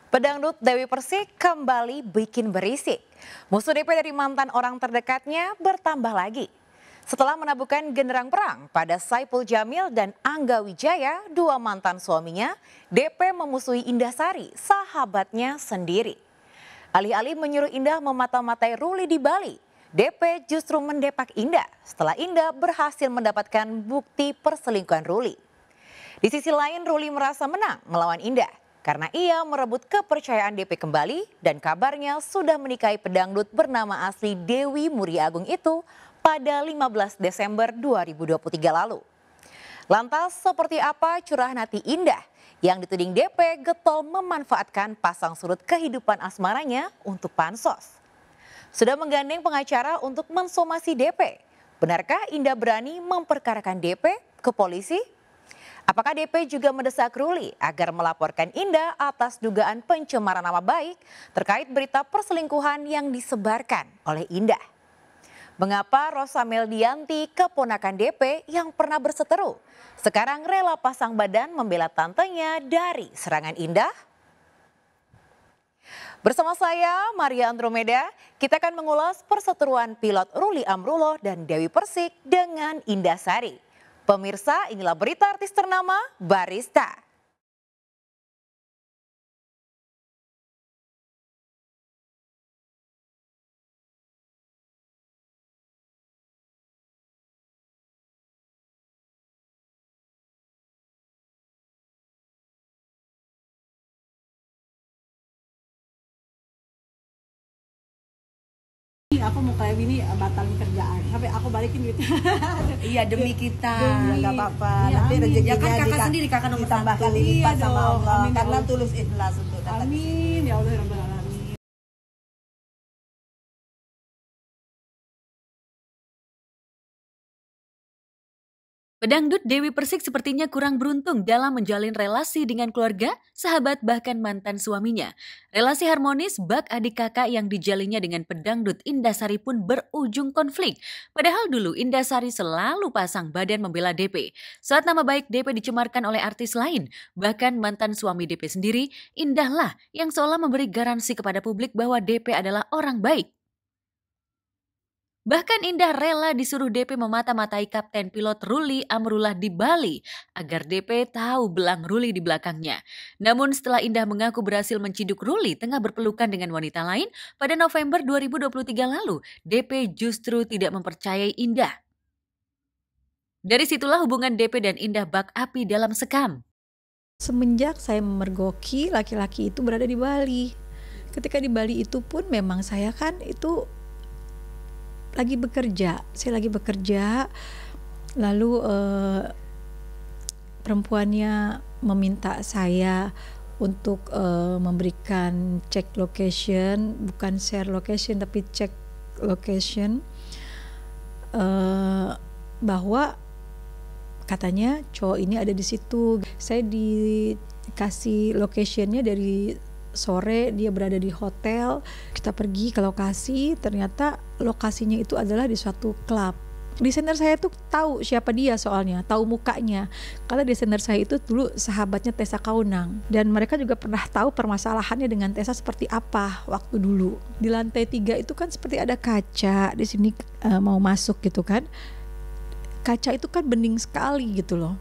Pedangdut Dewi Persik kembali bikin berisik. Musuh DP dari mantan orang terdekatnya bertambah lagi. Setelah menabuhkan genderang perang pada Saipul Jamil dan Angga Wijaya, dua mantan suaminya, DP memusuhi Indah Sari, sahabatnya sendiri. Alih-alih menyuruh Indah memata-matai Ruli di Bali, DP justru mendepak Indah setelah Indah berhasil mendapatkan bukti perselingkuhan Ruli. Di sisi lain, Ruli merasa menang melawan Indah karena ia merebut kepercayaan DP kembali dan kabarnya sudah menikahi pedangdut bernama asli Dewi Muria Agung itu pada 15 Desember 2023 lalu. Lantas seperti apa curahan hati Indah yang dituding DP getol memanfaatkan pasang surut kehidupan asmaranya untuk pansos? Sudah menggandeng pengacara untuk mensomasi DP. Benarkah Indah berani memperkarakan DP ke polisi? Apakah DP juga mendesak Ruli agar melaporkan Indah atas dugaan pencemaran nama baik terkait berita perselingkuhan yang disebarkan oleh Indah? Mengapa Rosa Meldianti, keponakan DP yang pernah berseteru, sekarang rela pasang badan membela tantenya dari serangan Indah? Bersama saya, Maria Andromeda, kita akan mengulas perseteruan pilot Ruli Amrullah dan Dewi Persik dengan Indah Sari. Pemirsa, inilah berita artis ternama Barista. Aku mau kayak gini batalin kerjaan sampai aku balikin gitu. Iya demi kita. Nggak apa-apa. Ya, Nanti amin. rezekinya Ya kan kakak sendiri, kakak nomor ditambahkan satu. lipat Iya sama dong. Allah. Amin, ya Karena Allah. tulus ikhlas untuk datang. Amin ya Allah ya Rabbal Alamin. Pedangdut Dewi Persik sepertinya kurang beruntung dalam menjalin relasi dengan keluarga, sahabat bahkan mantan suaminya. Relasi harmonis bak adik kakak yang dijalinnya dengan pedangdut Indah Sari pun berujung konflik. Padahal dulu Indah Sari selalu pasang badan membela DP. Saat nama baik DP dicemarkan oleh artis lain, bahkan mantan suami DP sendiri, Indahlah yang seolah memberi garansi kepada publik bahwa DP adalah orang baik. Bahkan Indah rela disuruh DP memata-matai kapten pilot Ruli Amrullah di Bali agar DP tahu belang Ruli di belakangnya. Namun setelah Indah mengaku berhasil menciduk Ruli tengah berpelukan dengan wanita lain pada November 2023 lalu, DP justru tidak mempercayai Indah. Dari situlah hubungan DP dan Indah bak api dalam sekam. Semenjak saya memergoki laki-laki itu berada di Bali. Ketika di Bali itu pun memang saya kan itu saya lagi bekerja, lalu perempuannya meminta saya untuk memberikan cek location, bukan share location tapi cek location, bahwa katanya cowok ini ada di situ. Saya dikasih locationnya dari sore, dia berada di hotel. Kita pergi ke lokasi, ternyata lokasinya itu adalah di suatu klub. Desainer saya tuh tahu siapa dia, soalnya tahu mukanya, karena desainer saya itu dulu sahabatnya Tessa Kaunang, dan mereka juga pernah tahu permasalahannya dengan Tessa seperti apa waktu dulu. Di lantai 3 itu kan seperti ada kaca, di sini mau masuk gitu kan, kaca itu kan bening sekali gitu loh.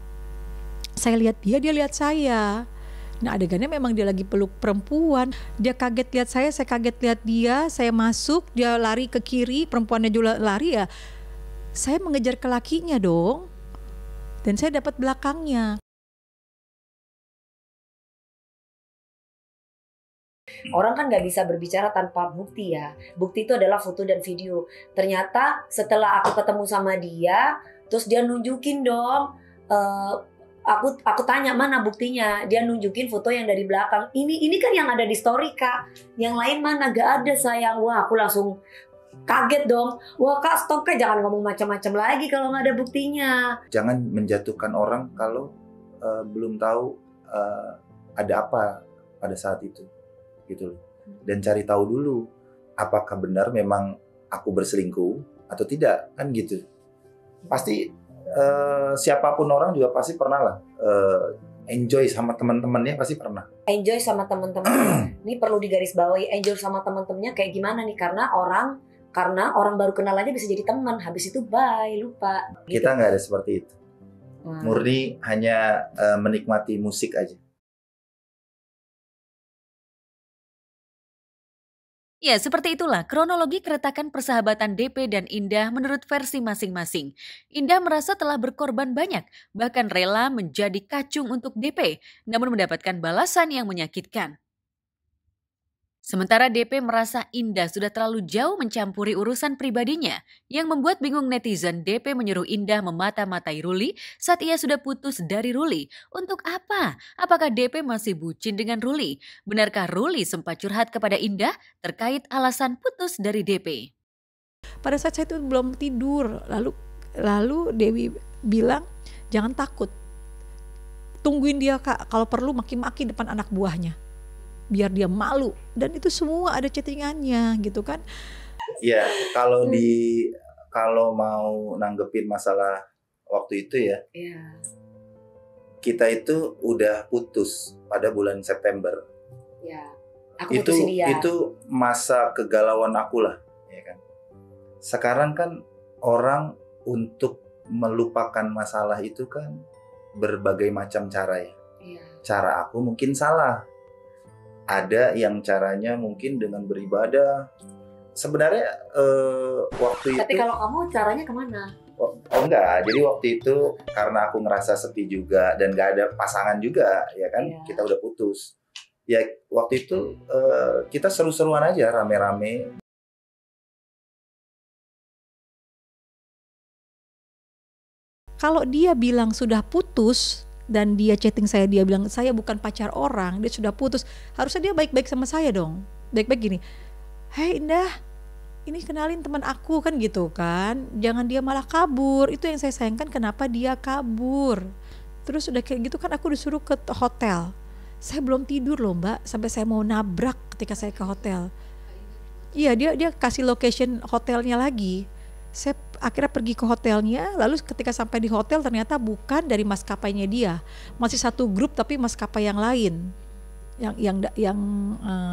Saya lihat dia lihat saya. Nah adegannya memang dia lagi peluk perempuan. Dia kaget lihat saya kaget lihat dia. Saya masuk, dia lari ke kiri, perempuannya juga lari ya. Saya mengejar ke lakinya dong. Dan saya dapat belakangnya. Orang kan nggak bisa berbicara tanpa bukti ya. Bukti itu adalah foto dan video. Ternyata setelah aku ketemu sama dia, terus dia nunjukin dong. Aku tanya mana buktinya, dia nunjukin foto yang dari belakang. Ini kan yang ada di story kak, yang lain mana? Gak ada sayang. Wah aku langsung kaget dong. Wah kak stop kak, jangan ngomong macam-macam lagi kalau nggak ada buktinya. Jangan menjatuhkan orang kalau belum tahu ada apa pada saat itu, gitu loh. Dan cari tahu dulu apakah benar memang aku berselingkuh atau tidak, kan gitu. Pasti siapapun orang juga pasti pernah lah enjoy sama teman-temannya pasti pernah. Enjoy sama teman-teman. Ini perlu digarisbawahi, enjoy sama teman-temannya kayak gimana nih? Karena orang baru kenal aja bisa jadi teman, habis itu bye, lupa. Kita nggak ada seperti itu. Wah. Murni hanya menikmati musik aja. Ya, seperti itulah kronologi keretakan persahabatan DP dan Indah menurut versi masing-masing. Indah merasa telah berkorban banyak, bahkan rela menjadi kacung untuk DP, namun mendapatkan balasan yang menyakitkan. Sementara DP merasa Indah sudah terlalu jauh mencampuri urusan pribadinya, yang membuat bingung netizen. DP menyuruh Indah memata-matai Ruli saat ia sudah putus dari Ruli. Untuk apa? Apakah DP masih bucin dengan Ruli? Benarkah Ruli sempat curhat kepada Indah terkait alasan putus dari DP? Pada saat saya itu belum tidur, lalu Dewi bilang jangan takut, tungguin dia Kak, kalau perlu maki-maki depan anak buahnya biar dia malu, dan itu semua ada chattingannya gitu kan. Ya, kalau mau nanggepin masalah waktu itu ya, Iya. kita itu udah putus pada bulan September. Ya. Aku putusin dia. Itu masa kegalauan aku lah, ya kan. Sekarang kan orang untuk melupakan masalah itu kan berbagai macam cara ya. Iya. Cara aku mungkin salah. Ada yang caranya mungkin dengan beribadah. Sebenarnya waktu Tapi itu... kalau kamu caranya kemana? Oh enggak, jadi waktu itu karena aku ngerasa sepi juga dan gak ada pasangan juga, ya kan, Iya. kita udah putus. Ya waktu itu kita seru-seruan aja, rame-rame. Kalau dia bilang sudah putus dan dia chatting saya, dia bilang saya bukan pacar orang, dia sudah putus, harusnya dia baik-baik sama saya dong. Baik-baik gini, "Hei Indah, ini kenalin teman aku," kan gitu kan. Jangan dia malah kabur. Itu yang saya sayangkan, kenapa dia kabur. Terus udah kayak gitu kan aku disuruh ke hotel. Saya belum tidur loh Mbak, sampai saya mau nabrak ketika saya ke hotel. Iya, dia kasih location hotelnya lagi. Saya akhirnya pergi ke hotelnya, lalu ketika sampai di hotel ternyata bukan dari maskapainya dia, masih satu grup tapi maskapai yang lain yang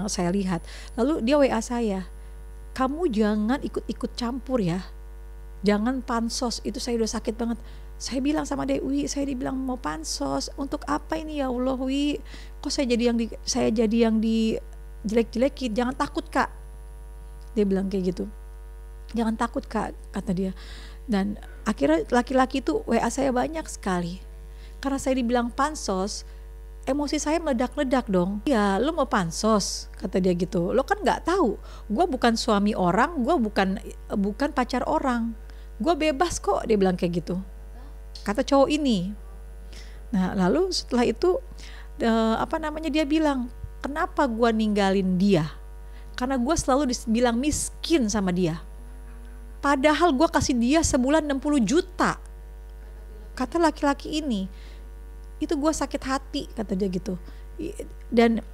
saya lihat. Lalu dia WA saya, "Kamu jangan ikut-ikut campur ya, jangan pansos, itu saya udah sakit banget." Saya bilang sama Dewi, saya dibilang mau pansos, untuk apa ini ya Allah Wi, kok saya jadi yang dijelek-jelekin. Jangan takut Kak, dia bilang kayak gitu. Jangan takut Kak, kata dia. Dan akhirnya laki-laki itu WA saya banyak sekali. Karena saya dibilang pansos, emosi saya meledak-ledak dong. "Ya lo mau pansos," kata dia gitu. "Lo kan gak tahu, gue bukan suami orang, gue bukan pacar orang. Gue bebas kok," dia bilang kayak gitu. Kata cowok ini. Nah lalu setelah itu dia bilang, "Kenapa gue ninggalin dia? Karena gue selalu dibilang miskin sama dia. Padahal gue kasih dia sebulan 60 juta. Kata laki-laki ini, "Itu gue sakit hati," kata dia gitu. Dan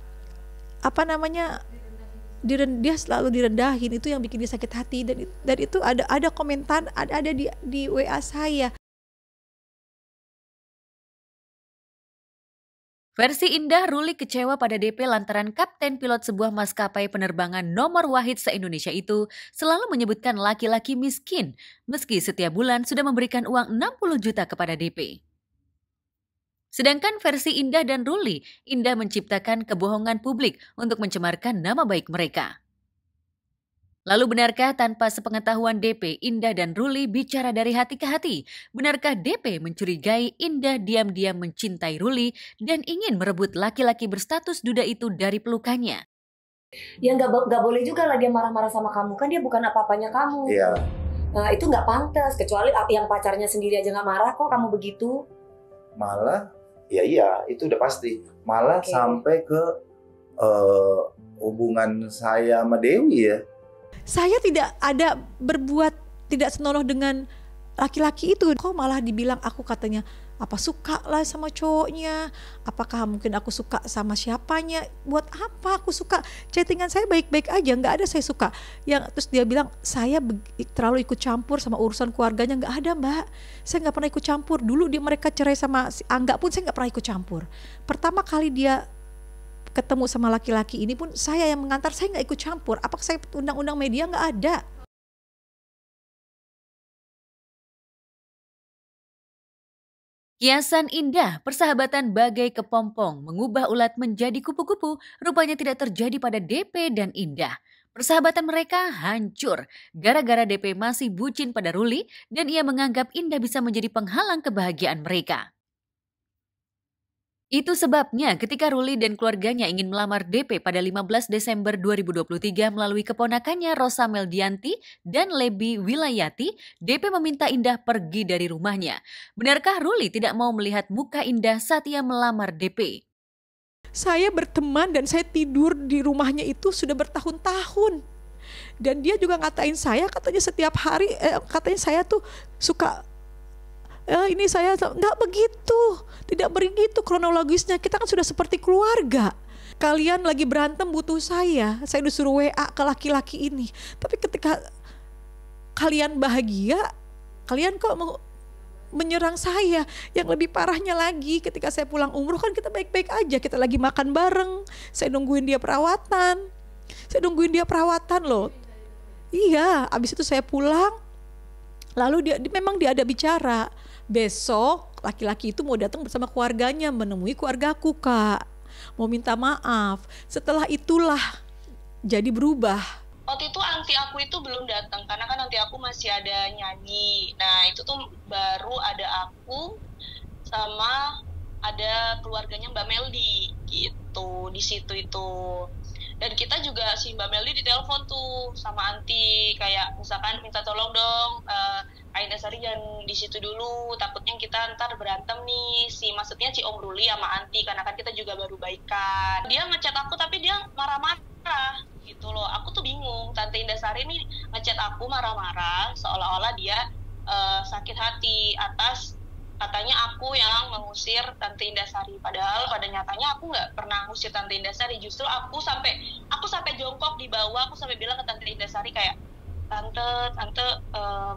dia selalu direndahin, itu yang bikin dia sakit hati. Dan itu ada komentar, ada di WA saya. Versi Indah, Ruli kecewa pada DP lantaran kapten pilot sebuah maskapai penerbangan nomor wahid se-Indonesia itu selalu menyebutkan laki-laki miskin, meski setiap bulan sudah memberikan uang 60 juta kepada DP. Sedangkan versi Indah dan Ruli, Indah menciptakan kebohongan publik untuk mencemarkan nama baik mereka. Lalu benarkah tanpa sepengetahuan DP, Indah dan Ruli bicara dari hati ke hati? Benarkah DP mencurigai Indah diam-diam mencintai Ruli dan ingin merebut laki-laki berstatus duda itu dari pelukannya? Ya nggak boleh juga lah dia marah-marah sama kamu, kan dia bukan apa-apanya kamu. Iya. Nah itu nggak pantas, kecuali yang pacarnya sendiri aja nggak marah kok kamu begitu. Malah, iya itu udah pasti. Malah Oke. sampai ke hubungan saya sama Dewi ya. Saya tidak ada berbuat tidak senonoh dengan laki-laki itu. Kok malah dibilang aku, katanya, Apa suka lah sama cowoknya? Apakah mungkin aku suka sama siapanya? Buat apa aku suka? Chattingan saya baik-baik aja, nggak ada saya suka. Yang terus dia bilang saya terlalu ikut campur sama urusan keluarganya. Nggak ada mbak, saya nggak pernah ikut campur. Dulu mereka cerai sama si Angga pun saya nggak pernah ikut campur. Pertama kali dia ketemu sama laki-laki ini pun saya yang mengantar, saya nggak ikut campur. Apakah saya undang-undang media? Nggak ada. Kiasan indah, persahabatan bagai kepompong, mengubah ulat menjadi kupu-kupu, rupanya tidak terjadi pada DP dan Indah. Persahabatan mereka hancur, gara-gara DP masih bucin pada Ruli dan ia menganggap Indah bisa menjadi penghalang kebahagiaan mereka. Itu sebabnya ketika Ruli dan keluarganya ingin melamar DP pada 15 Desember 2023 melalui keponakannya Rosa Meldianti dan Lebi Wilayati, DP meminta Indah pergi dari rumahnya. Benarkah Ruli tidak mau melihat muka Indah saat ia melamar DP? Saya berteman dan saya tidur di rumahnya itu sudah bertahun-tahun. Dan dia juga ngatain saya, katanya setiap hari, katanya saya tuh suka ini saya nggak begitu, tidak begitu kronologisnya. Kita kan sudah seperti keluarga. Kalian lagi berantem butuh saya disuruh WA ke laki-laki ini. Tapi ketika kalian bahagia, kalian kok mau menyerang saya. Yang lebih parahnya lagi, ketika saya pulang umroh kan kita baik-baik aja, kita lagi makan bareng. Saya nungguin dia perawatan. Loh. Iya, abis itu saya pulang. Lalu memang dia ada bicara. Besok laki-laki itu mau datang bersama keluarganya menemui keluargaku kak, mau minta maaf. Setelah itulah jadi berubah. Waktu itu anti aku itu belum datang karena kan anti aku masih ada nyanyi. Nah itu tuh baru ada aku sama ada keluarganya Mbak Meldi gitu di situ itu. Dan kita juga si Mbak Meldi ditelepon tuh sama anti, kayak misalkan minta tolong dong Aida Sari jangan di situ dulu, takutnya kita ntar berantem nih, maksudnya si Om Ruli sama anti, karena kan kita juga baru baikan. Dia ngechat aku tapi dia marah-marah gitu loh. Aku tuh bingung, Tante Indah Sari nih ngechat aku marah-marah seolah-olah dia sakit hati atas katanya aku yang mengusir Tante Indah Sari. Padahal pada nyatanya aku nggak pernah ngusir Tante Indah Sari. Justru aku sampai jongkok di bawah, aku sampai bilang ke Tante Indah Sari kayak, Tante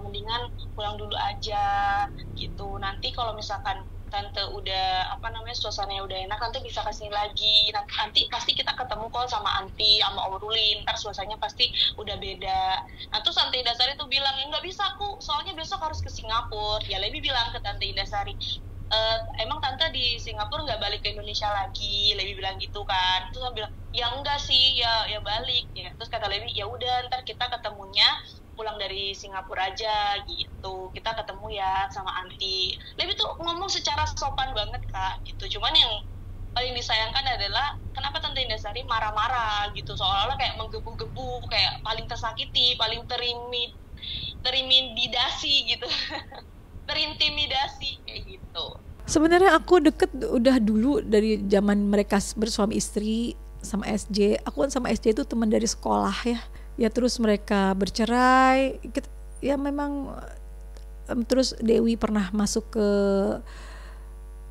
mendingan pulang dulu aja gitu. Nanti kalau misalkan Tante udah suasananya udah enak, Tante bisa kesini lagi. Nanti pasti kita ketemu kok sama Anti, sama Om Ruli. Ntar suasananya pasti udah beda. Nah terus Tante Indah Sari tuh bilang, nggak bisa aku, soalnya besok harus ke Singapura. Ya Lebi bilang ke Tante Indah Sari, emang Tante di Singapura nggak balik ke Indonesia lagi? Lebi bilang gitu kan. Terus aku bilang, ya enggak sih, ya balik. Ya. Terus kata Lebi, ya udah ntar kita ketemunya pulang dari Singapura aja gitu, kita ketemu ya sama Anti. Lebi tuh ngomong secara sopan banget kak gitu. Cuman yang paling disayangkan adalah kenapa Tante Indah Sari marah-marah gitu, seolah-olah kayak menggebu-gebu, kayak paling tersakiti, paling terintimidasi gitu terintimidasi kayak gitu. Sebenarnya aku deket udah dulu dari zaman mereka bersuami istri sama SJ. Aku kan sama SJ itu teman dari sekolah ya terus mereka bercerai ya memang. Terus Dewi pernah masuk ke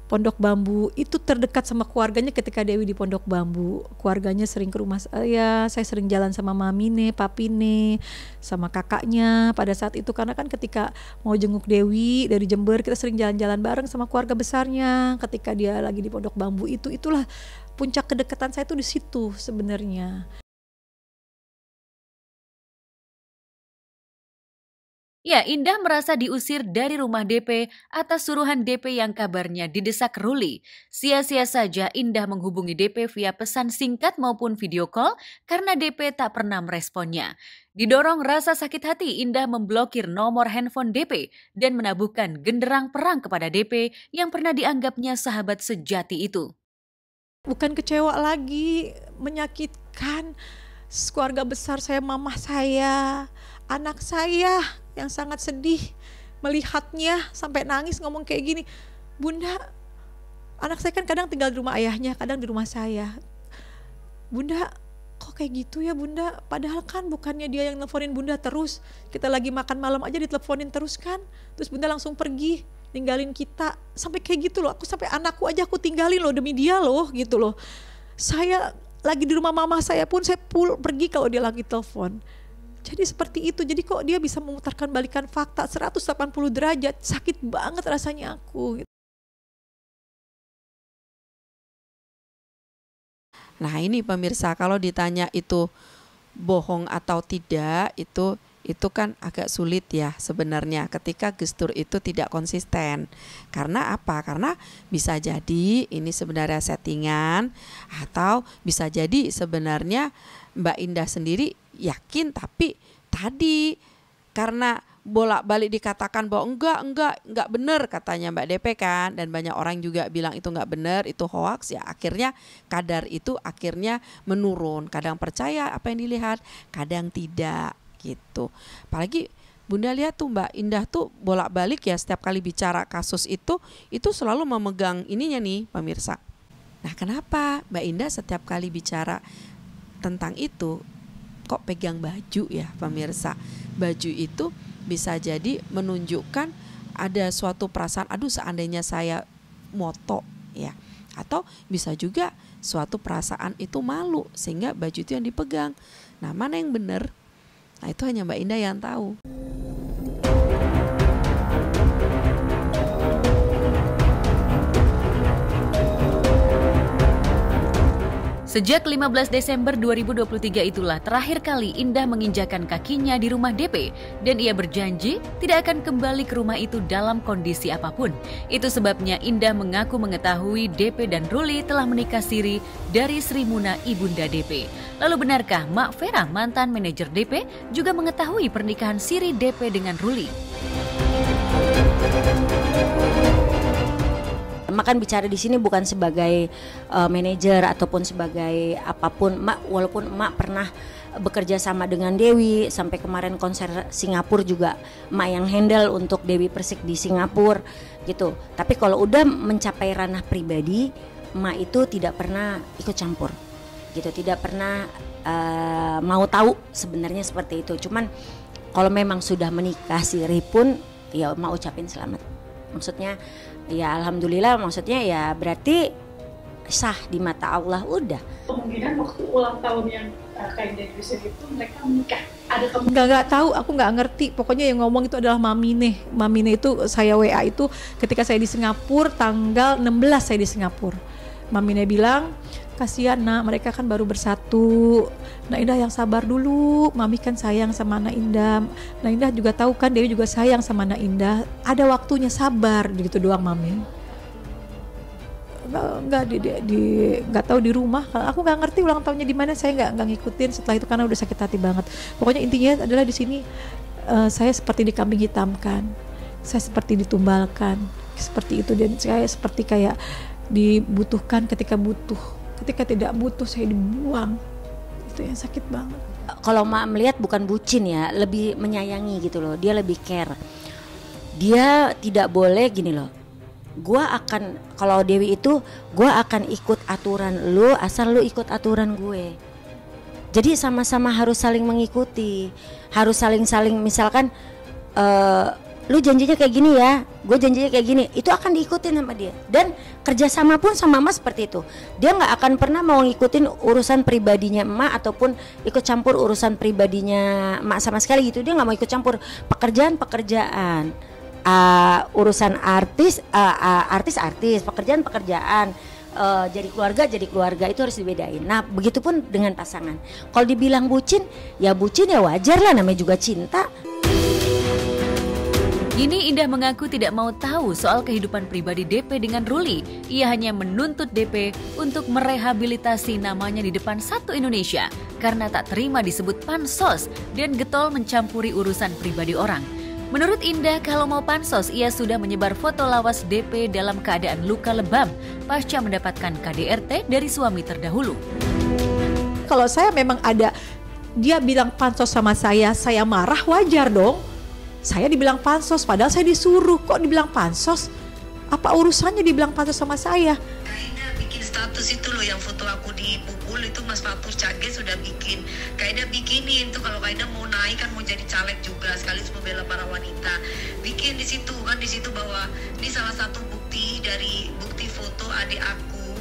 Pondok Bambu, itu terdekat sama keluarganya. Ketika Dewi di Pondok Bambu, keluarganya sering ke rumah saya sering jalan sama mamine, papine, sama kakaknya pada saat itu. Karena kan ketika mau jenguk Dewi dari Jember, kita sering jalan-jalan bareng sama keluarga besarnya. Ketika dia lagi di Pondok Bambu itulah puncak kedekatan saya tuh di situ sebenarnya. Ya, Indah merasa diusir dari rumah DP atas suruhan DP yang kabarnya didesak Ruli. Sia-sia saja Indah menghubungi DP via pesan singkat maupun video call karena DP tak pernah meresponnya. Didorong rasa sakit hati, Indah memblokir nomor handphone DP dan menabuhkan genderang perang kepada DP yang pernah dianggapnya sahabat sejati itu. Bukan kecewa lagi, menyakitkan. Keluarga besar saya, mama saya, anak saya yang sangat sedih melihatnya sampai nangis ngomong kayak gini, Bunda, anak saya kan kadang tinggal di rumah ayahnya, kadang di rumah saya. Bunda, kok kayak gitu ya Bunda? Padahal kan bukannya dia yang nelfonin Bunda terus. Kita lagi makan malam aja diteleponin terus kan. Terus Bunda langsung pergi. ninggalin kita sampai kayak gitu loh. Aku sampai anakku aja aku tinggalin loh demi dia loh gitu loh. Saya lagi di rumah mama saya pun saya pergi kalau dia lagi telepon. Jadi seperti itu. Jadi kok dia bisa memutarkan balikan fakta 180 derajat. Sakit banget rasanya aku. Nah ini pemirsa, kalau ditanya itu bohong atau tidak, itu kan agak sulit ya sebenarnya ketika gestur itu tidak konsisten. Karena apa? Karena bisa jadi ini sebenarnya settingan, atau bisa jadi sebenarnya Mbak Indah sendiri yakin, tapi tadi karena bolak-balik dikatakan bahwa enggak benar katanya Mbak DP kan, dan banyak orang juga bilang itu enggak benar, itu hoax, ya akhirnya kadar itu akhirnya menurun. Kadang percaya apa yang dilihat, kadang tidak gitu. Apalagi Bunda lihat tuh Mbak Indah tuh bolak-balik ya, setiap kali bicara kasus itu selalu memegang ininya nih pemirsa. Nah kenapa Mbak Indah setiap kali bicara tentang itu kok pegang baju ya pemirsa? Baju itu bisa jadi menunjukkan ada suatu perasaan, aduh seandainya saya moto ya, atau bisa juga suatu perasaan itu malu sehingga baju itu yang dipegang. Nah mana yang benar? Nah itu hanya Mbak Indah yang tahu. Sejak 15 Desember 2023 itulah terakhir kali Indah menginjakan kakinya di rumah DP, dan ia berjanji tidak akan kembali ke rumah itu dalam kondisi apapun. Itu sebabnya Indah mengaku mengetahui DP dan Ruli telah menikah siri dari Sri Muna ibunda DP. Lalu benarkah Mak Vera, mantan manajer DP, juga mengetahui pernikahan siri DP dengan Ruli? Emak kan bicara di sini bukan sebagai manajer ataupun sebagai apapun. Emak, walaupun emak pernah bekerja sama dengan Dewi sampai kemarin konser Singapura juga emak yang handle untuk Dewi Persik di Singapura gitu. Tapi kalau udah mencapai ranah pribadi, emak itu tidak pernah ikut campur gitu, tidak pernah mau tahu sebenarnya seperti itu. Cuman kalau memang sudah menikah siri pun ya emak ucapin selamat. Maksudnya ya alhamdulillah, maksudnya ya berarti sah di mata Allah udah. Kemungkinan waktu ulang tahun yang kayak Dewi itu mereka menikah. Ada Nggak tahu, aku nggak ngerti. Pokoknya yang ngomong itu adalah Mamine. Mamine itu saya WA itu ketika saya di Singapura, tanggal 16 saya di Singapura. Mamine bilang, kasihan nak, mereka kan baru bersatu. Nak Indah yang sabar dulu, Mami kan sayang sama Nak Indah. Nak Indah juga tahu kan Dewi juga sayang sama Nak Indah. Ada waktunya, sabar, gitu doang Mami. Nggak tahu di rumah. Aku nggak ngerti ulang tahunnya di mana, saya nggak ngikutin setelah itu karena udah sakit hati banget. Pokoknya intinya adalah di sini saya seperti dikambing hitamkan, saya seperti ditumbalkan, seperti itu, dan saya seperti kayak dibutuhkan ketika butuh. Ketika tidak butuh saya dibuang. Itu yang sakit banget. Kalau Mak melihat bukan bucin ya, lebih menyayangi gitu loh. Dia lebih care. Dia tidak boleh gini loh. Gua akan, kalau Dewi itu gua akan ikut aturan lu asal lu ikut aturan gue. Jadi sama-sama harus saling mengikuti. Harus saling-saling, misalkan lu janjinya kayak gini ya, gue janjinya kayak gini, itu akan diikutin sama dia. Dan kerjasama pun sama emak seperti itu. Dia nggak akan pernah mau ngikutin urusan pribadinya emak ataupun ikut campur urusan pribadinya emak sama sekali gitu. Dia nggak mau ikut campur pekerjaan, urusan artis, pekerjaan, jadi keluarga itu harus dibedain. Nah begitupun dengan pasangan. Kalau dibilang bucin ya wajar lah, namanya juga cinta. Kini Indah mengaku tidak mau tahu soal kehidupan pribadi DP dengan Ruli. Ia hanya menuntut DP untuk merehabilitasi namanya di depan satu Indonesia karena tak terima disebut pansos dan getol mencampuri urusan pribadi orang. Menurut Indah, kalau mau pansos, ia sudah menyebar foto lawas DP dalam keadaan luka lebam pasca mendapatkan KDRT dari suami terdahulu. Kalau saya memang ada, dia bilang pansos sama saya marah, wajar dong. Saya dibilang pansos, padahal saya disuruh. Kok dibilang pansos? Apa urusannya dibilang pansos sama saya? Indah bikin status Fatus itu loh yang foto aku dipukul itu Mas Fatus Cage sudah bikin. Kak Ida bikinin tuh kalau Kak Ida mau naik kan mau jadi caleg juga sekaligus membela para wanita. Bikin di situ bahwa ini salah satu bukti dari bukti foto adik aku.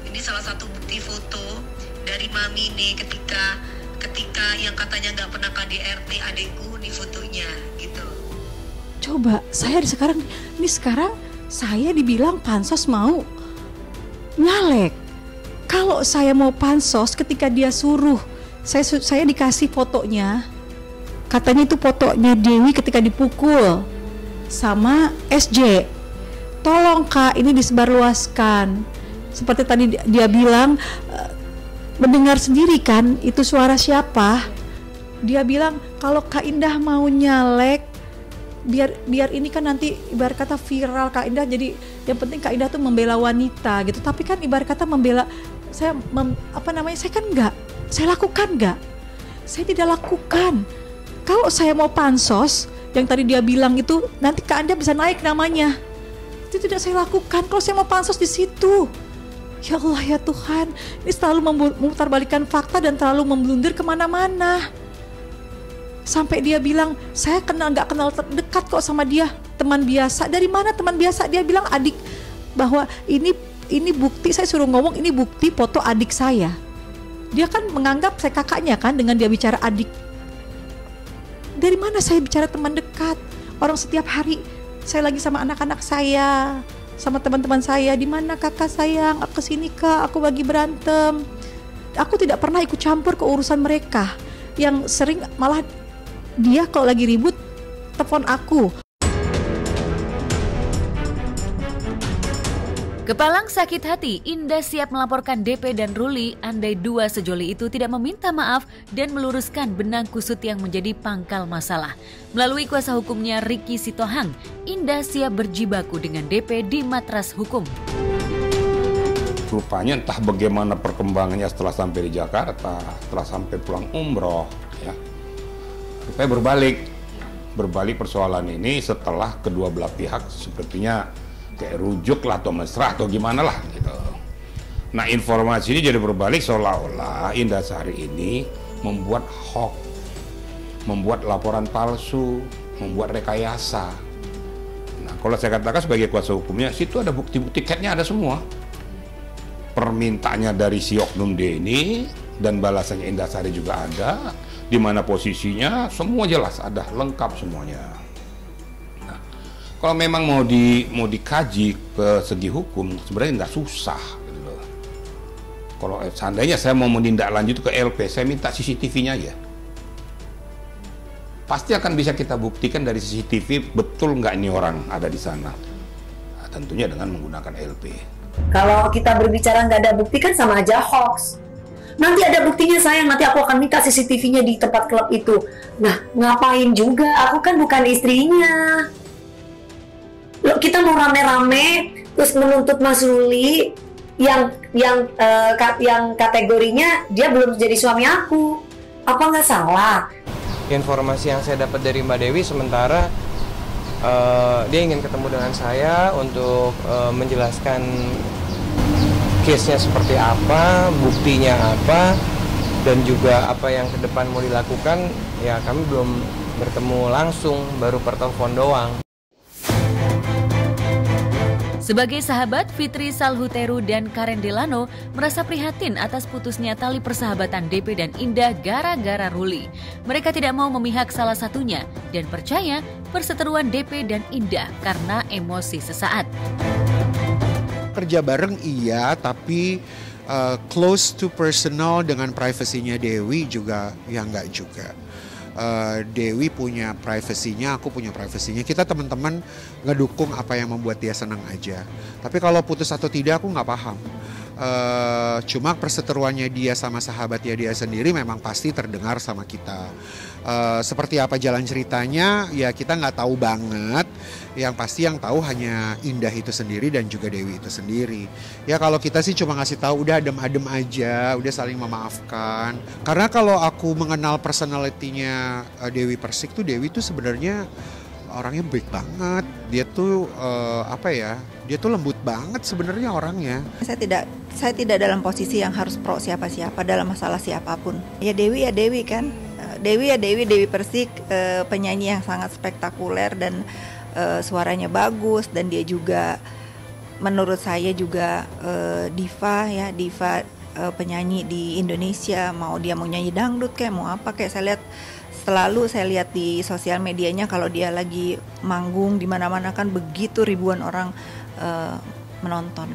Ini salah satu bukti foto dari Mami nih ketika yang katanya nggak pernah KDRT adikku di fotonya gitu. Coba saya sekarang saya dibilang pansos mau nyalek. Kalau saya mau pansos ketika dia suruh, saya dikasih fotonya. Katanya itu fotonya Dewi ketika dipukul sama SJ. Tolong Kak, ini disebarluaskan. Seperti tadi dia bilang, mendengar sendiri kan itu suara siapa. Dia bilang kalau Kak Indah mau nyalek, biar ini kan nanti ibarat kata viral Kak Indah, jadi yang penting Kak Indah tuh membela wanita gitu. Tapi kan ibarat kata membela saya saya kan enggak, saya lakukan enggak, saya tidak lakukan. Kalau saya mau pansos yang tadi dia bilang itu nanti Kak Indah bisa naik namanya, itu tidak saya lakukan. Kalau saya mau pansos di situ, ya Allah ya Tuhan, ini selalu memutarbalikkan fakta dan terlalu memblunder kemana-mana. Sampai dia bilang, saya nggak kenal dekat kok sama dia, teman biasa. Dari mana teman biasa? Dia bilang adik, bahwa ini bukti, saya suruh ngomong ini bukti foto adik saya. Dia kan menganggap saya kakaknya kan dengan dia bicara adik. Dari mana saya bicara teman dekat? Orang setiap hari saya lagi sama anak-anak saya, sama teman-teman saya. Di mana kakak sayang? Aku kesini Kak, aku lagi berantem. Aku tidak pernah ikut campur ke urusan mereka. Yang sering malah dia kalau lagi ribut telepon aku. Kepalang sakit hati, Indah siap melaporkan DP dan Ruli andai dua sejoli itu tidak meminta maaf dan meluruskan benang kusut yang menjadi pangkal masalah. Melalui kuasa hukumnya Ricky Sitohang, Indah siap berjibaku dengan DP di matras hukum. Rupanya entah bagaimana perkembangannya setelah sampai di Jakarta, setelah sampai pulang umroh, ya. Rupanya berbalik persoalan ini setelah kedua belah pihak sepertinya kayak rujuk lah atau mesra atau gimana lah gitu. Nah informasi ini jadi berbalik seolah-olah Indahsari ini membuat hoax, membuat laporan palsu, membuat rekayasa. Nah kalau saya katakan sebagai kuasa hukumnya, situ ada bukti-bukti tiketnya ada semua. Permintaannya dari si oknum ini dan balasannya Indahsari juga ada. Di mana posisinya semua jelas ada, lengkap semuanya. Nah, kalau memang mau dikaji ke segi hukum sebenarnya nggak susah gitu loh. Kalau seandainya saya mau menindaklanjut ke LP, saya minta CCTV-nya aja. Pasti akan bisa kita buktikan dari CCTV betul nggak ini orang ada di sana. Nah, tentunya dengan menggunakan LP. Kalau kita berbicara nggak ada bukti kan sama aja hoax. Nanti ada buktinya sayang, nanti aku akan minta CCTV-nya di tempat klub itu. Nah, ngapain juga? Aku kan bukan istrinya. Loh, kita mau rame-rame terus menuntut Mas Ruli yang kategorinya dia belum jadi suami aku. Apa nggak salah? Informasi yang saya dapat dari Mbak Dewi sementara dia ingin ketemu dengan saya untuk menjelaskan case-nya seperti apa, buktinya apa, dan juga apa yang ke depan mau dilakukan. Ya kami belum bertemu langsung, baru per telepon doang. Sebagai sahabat, Fitri Salhuteru dan Karen Delano merasa prihatin atas putusnya tali persahabatan DP dan Indah gara-gara Ruli. Mereka tidak mau memihak salah satunya dan percaya perseteruan DP dan Indah karena emosi sesaat. Kerja bareng iya, tapi close to personal dengan privasinya Dewi juga ya enggak juga. Dewi punya privasinya, aku punya privasinya. Kita teman-teman ngedukung apa yang membuat dia senang aja. Tapi kalau putus atau tidak aku nggak paham. Cuma perseteruannya dia sama sahabatnya dia sendiri memang pasti terdengar sama kita. Seperti apa jalan ceritanya ya kita nggak tahu banget. Yang pasti yang tahu hanya Indah itu sendiri dan juga Dewi itu sendiri. Ya kalau kita sih cuma ngasih tahu udah adem-adem aja, udah saling memaafkan. Karena kalau aku mengenal personality-nya Dewi Persik tuh, Dewi tuh sebenarnya orangnya baik banget. Dia tuh dia tuh lembut banget sebenarnya orangnya. Saya tidak dalam posisi yang harus pro siapa-siapa dalam masalah siapapun. Ya Dewi kan. Dewi Persik, penyanyi yang sangat spektakuler dan suaranya bagus, dan dia juga menurut saya juga diva penyanyi di Indonesia. Mau dia mau nyanyi dangdut kayak mau apa kayak selalu saya lihat di sosial medianya kalau dia lagi manggung di mana-mana kan begitu ribuan orang menonton.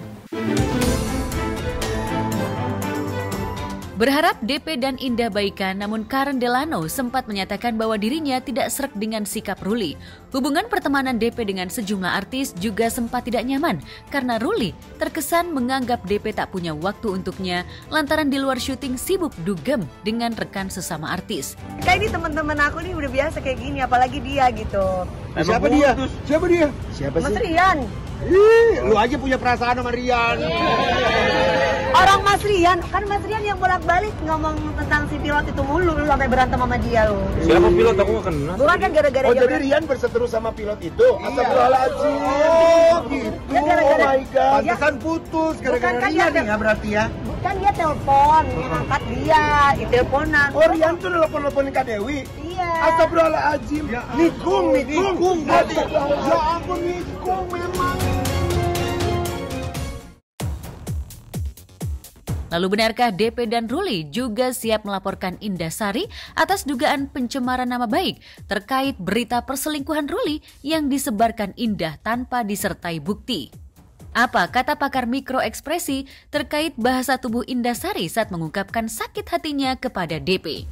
Berharap DP dan Indah baikan, namun Karen Delano sempat menyatakan bahwa dirinya tidak sreg dengan sikap Ruli. Hubungan pertemanan DP dengan sejumlah artis juga sempat tidak nyaman karena Ruli terkesan menganggap DP tak punya waktu untuknya lantaran di luar syuting sibuk dugem dengan rekan sesama artis. Kayak ini teman-teman aku nih udah biasa kayak gini, apalagi dia gitu. Siapa dia? Siapa dia? Siapa Mas sih? Rian. Lu aja punya perasaan sama Rian. Orang Mas Rian, kan Mas Rian yang bolak-balik ngomong tentang si pilot itu mulu, lu sampai berantem sama dia lu. Siapa pilot? Aku gak kenal. Bukan kan gara-gara dia. Jadi Rian berseteru sama pilot itu? Astagfirullahaladzim. Gitu. Oh my god. Pantesan putus gara-gara Rian ya berarti ya? Bukan, dia telepon, angkat dia, diteleponan. Oh Rian tuh nelpon-nelponin Kak Dewi? Iya. Astagfirullahaladzim. Nikung. Ya ampun, nikung memang. Lalu benarkah DP dan Ruli juga siap melaporkan Indah Sari atas dugaan pencemaran nama baik terkait berita perselingkuhan Ruli yang disebarkan Indah tanpa disertai bukti? Apa kata pakar mikroekspresi terkait bahasa tubuh Indah Sari saat mengungkapkan sakit hatinya kepada DP?